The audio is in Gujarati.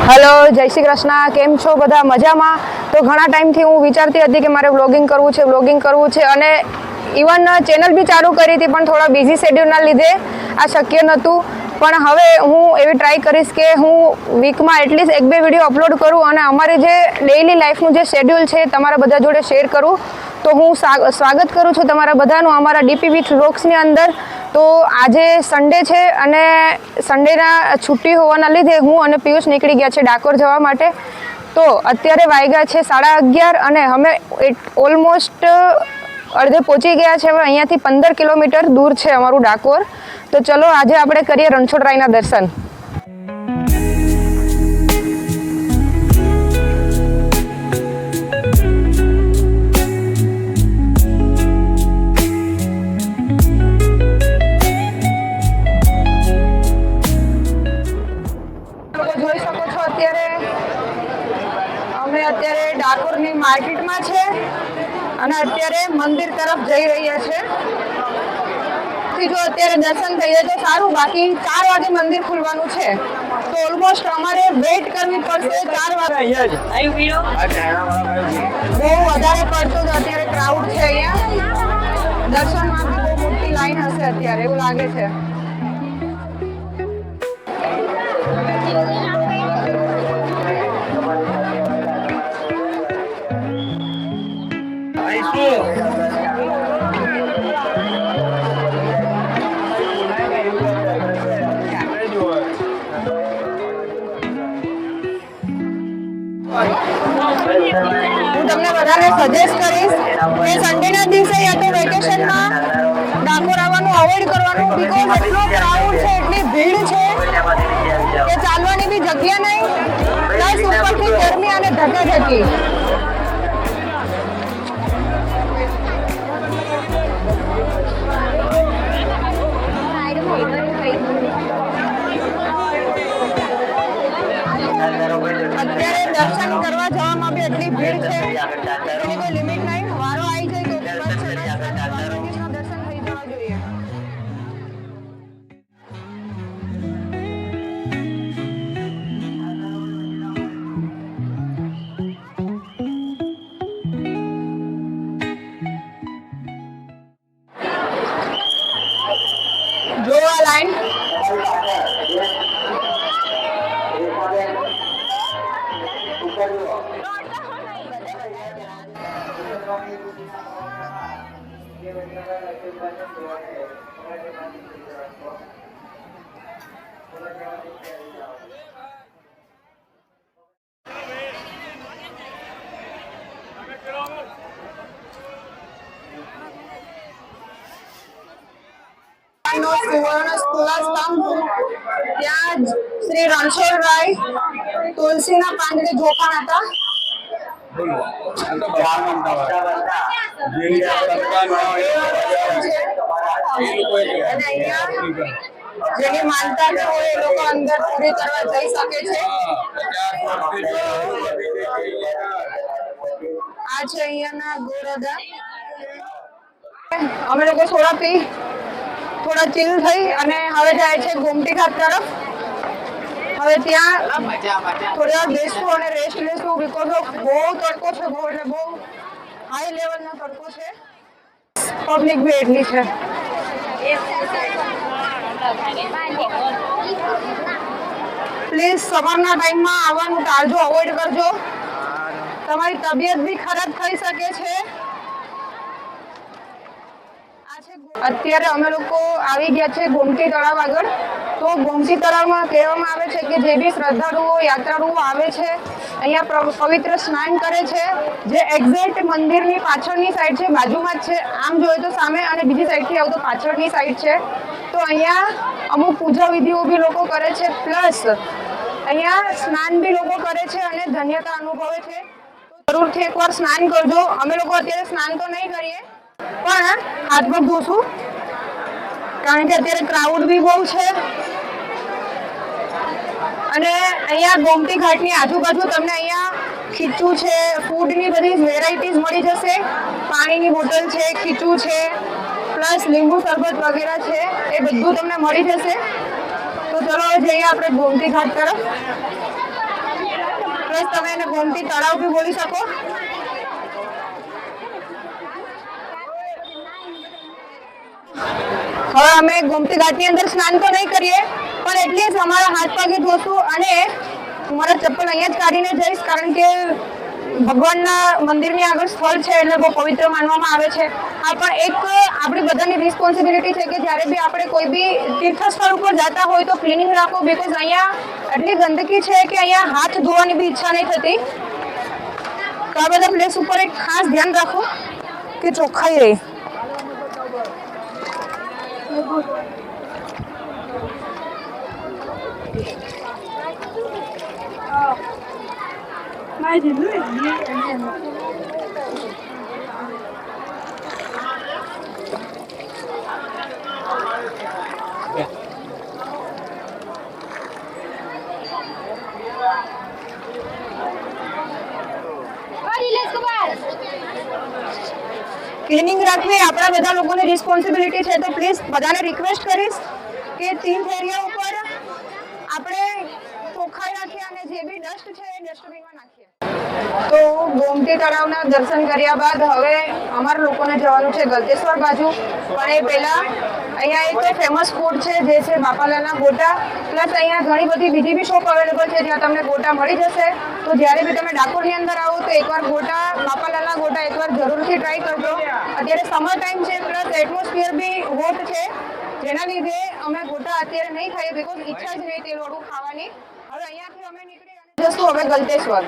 હેલો, જય શ્રી કૃષ્ણ. કેમ છો બધા? મજામાં? તો ઘણા ટાઈમથી હું વિચારતી હતી કે મારે વ્લોગિંગ કરવું છે અને ઇવન ચેનલ બી ચાલુ કરી હતી, પણ થોડા બિઝી શેડ્યુલના લીધે આ શક્ય નહોતું. પણ હવે હું એવી ટ્રાય કરીશ કે હું વીકમાં એટલીસ્ટ 1-2 વિડીયો અપલોડ કરું અને અમારી જે ડેઇલી લાઈફનું જે શેડ્યુલ છે તમારા બધા જોડે શેર કરું. તો હું સ્વાગત કરું છું તમારા બધાનું અમારા ડીપી વિથ વ્લોગ્સની અંદર. તો આજે સન્ડે છે અને સન્ડેના છુટ્ટી હોવાના લીધે હું અને પિયુષ નીકળી ગયા છે ડાકોર જવા માટે. તો અત્યારે વાગ્યા છે 11:30 અને અમે ઓલમોસ્ટ અડધે પહોંચી ગયા છે. હવે અહીંયાથી 15 કિલોમીટર દૂર છે અમારું ડાકોર. તો ચલો આજે આપણે કરીએ રણછોડરાયના દર્શન. જોઈ શકો છો અત્યારે ડાકોરની માર્કેટમાં છે અને અત્યારે મંદિર તરફ જઈ રહ્યા છે. જો અત્યારે દર્શન થઈ જાય તો સારું, બાકી 4 વાગે મંદિર ખુલવાનું છે. તો ઓલમોસ્ટ અમારે વેઇટ કરવી પડશે 4 વાગે. બહુ વધારે પડતો અત્યારે ક્રાઉડ છે અહીંયા. દર્શન માટે બહુ મોટી લાઈન હશે અત્યારે એવું લાગે છે. હું તમને બધાને સજેસ્ટ કરીશ કે સન્ડેના દિવસે યા તો વેકેશનમાં ડાકોર આવવાનું અવોઇડ કરવાનું, બીકોઝ એટલો ક્રાઉડ છે, એટલી ભીડ છે કે ચાલવાની બી જગ્યા નહીં, પ્લસ ઉપરથી ગરમી અને ધકાધકી. અત્યારે દર્શન કરવા જવામાં બી એટલી ભીડ છે, એની કોઈ લિમિટ નહીં. વારો આવી જાય તો દર્શન થઈ જવા જોઈએ. જો આ લાઈન ત્યાં શ્રી રણછોડરાય તુલસીના પાંદડે જોખણ હતા. જેની માનતા ન હોય એ લોકો અંદર પૂરી કરવા જઈ શકે છે. આ છે અહીંયાના ગોરદા. અમે લોકો થોડા ચીલ થઈ અને હવે જાય છે ગોમતી ઘાટ તરફ. હવે ત્યાં થોડા બેસવું અને રેસ્ટ લેશું, બીકોઝ ઓફ બહુ તડકો છે, બહુ હાઈ લેવલનો તડકો છે. પબ્લિક બી એટલી છે. પ્લીઝ સવારના ટાઈમમાં આવવાનું ટાળજો, અવોઇડ કરજો. તમારી તબિયત બી ખરાબ થઈ શકે છે. અત્યારે અમે લોકો આવી ગયા છે ગોમતી તળાવ આગળ. તો ગોમતી તળાવમાં કહેવામાં આવે છે કે જે બી શ્રદ્ધાળુઓ યાત્રાળુઓ આવે છે અહીંયા પવિત્ર સ્નાન કરે છે, જે એક્ઝેક્ટ મંદિરની પાછળની સાઈડ છે, બાજુમાં જ છે. આમ જોઈએ તો સામે અને બીજી સાઈડથી આવું તો પાછળની સાઈડ છે. તો અહીંયા અમુક પૂજા વિધિઓ બી લોકો કરે છે, પ્લસ અહીંયા સ્નાન બી લોકો કરે છે અને ધન્યતા અનુભવે છે. તો જરૂરથી એકવાર સ્નાન કરજો. અમે લોકો અત્યારે સ્નાન તો નહીં કરીએ, પણ હાથ પગ ધોશું, કારણ કે અત્યારે ક્રાઉડ બી બહુ છે. અને અહીંયા ગોમતી ઘાટની આજુબાજુ તમને અહીંયા ખીચું છે, ફૂડની બધી વેરાયટીઝ મળી જશે. પાણીની બોટલ છે, ખીચું છે, પ્લસ લીંબુ શરબત વગેરે છે, એ બધું તમને મળી જશે. તો ચલો જઈએ આપણે ગોમતી ઘાટ તરફ. અધરવાઇઝ તમે એને ગોમતી તળાવ બી બોલી શકો. હવે અમે ગોમતી ઘાટની અંદર સ્નાન તો નહીં કરીએ, પણ એટલીસ્ટ અમારા હાથ પગે ધોશું અને મારા ચપ્પલ અહીંયા જ કાઢીને જઈશ, કારણ કે ભગવાનના મંદિરની આગળ સ્થળ છે એટલે બહુ પવિત્ર માનવામાં આવે છે. આ પણ એક આપણી બધાની રિસ્પોન્સિબિલિટી છે કે જ્યારે બી આપણે કોઈ બી તીર્થ સ્થળ ઉપર જતા હોય તો ક્લિનિંગ રાખો, બીકોઝ અહીંયા એટલી ગંદકી છે કે અહીંયા હાથ ધોવાની બી ઈચ્છા નહીં થતી. તો આ બધા પ્લેસ ઉપર એક ખાસ ધ્યાન રાખો કે ચોખ્ખાઈ રહે. ક્લિનિંગ રાખવી આપણા બધા લોકોની રિસ્પોન્સિબિલિટી છે. તો પ્લીઝ બધાને રિક્વેસ્ટ કરીશ કે તીર્થ એરિયા ઉપર આપણે ચોખ્ખાઈ રાખીએ અને જે બી ડસ્ટ છે એ ડસ્ટબિનમાં નાખીએ. તો ગોમતી તળાવના દર્શન કર્યા બાદ હવે અમારા લોકોને જવાનું છે ગલતેશ્વર બાજુ. પણ એ પહેલા અહીંયા એક ફેમસ ફૂડ છે જે છે બાપાલાલના ગોટા. પ્લસ અહીંયા ઘણી બધી બીજી બી શોપ અવેલેબલ છે જ્યાં તમને ગોટા મળી જશે. તો જ્યારે બી તમે ડાકોરની અંદર આવો તો એકવાર ગોટા, બાપાલાલના ગોટા એકવાર જરૂરથી ટ્રાય કરજો. અત્યારે સમર ટાઈમ છે, પ્લસ એટમોસ્ફિયર બી હોટ છે, જેના લીધે અમે ગોટા અત્યારે નહીં ખાઈએ, બીકોઝ ઈચ્છા જ નહીં તેલવાળું ખાવાની. હવે અહીંયાથી અમે નીકળી જશું હવે ગલતેશ્વર.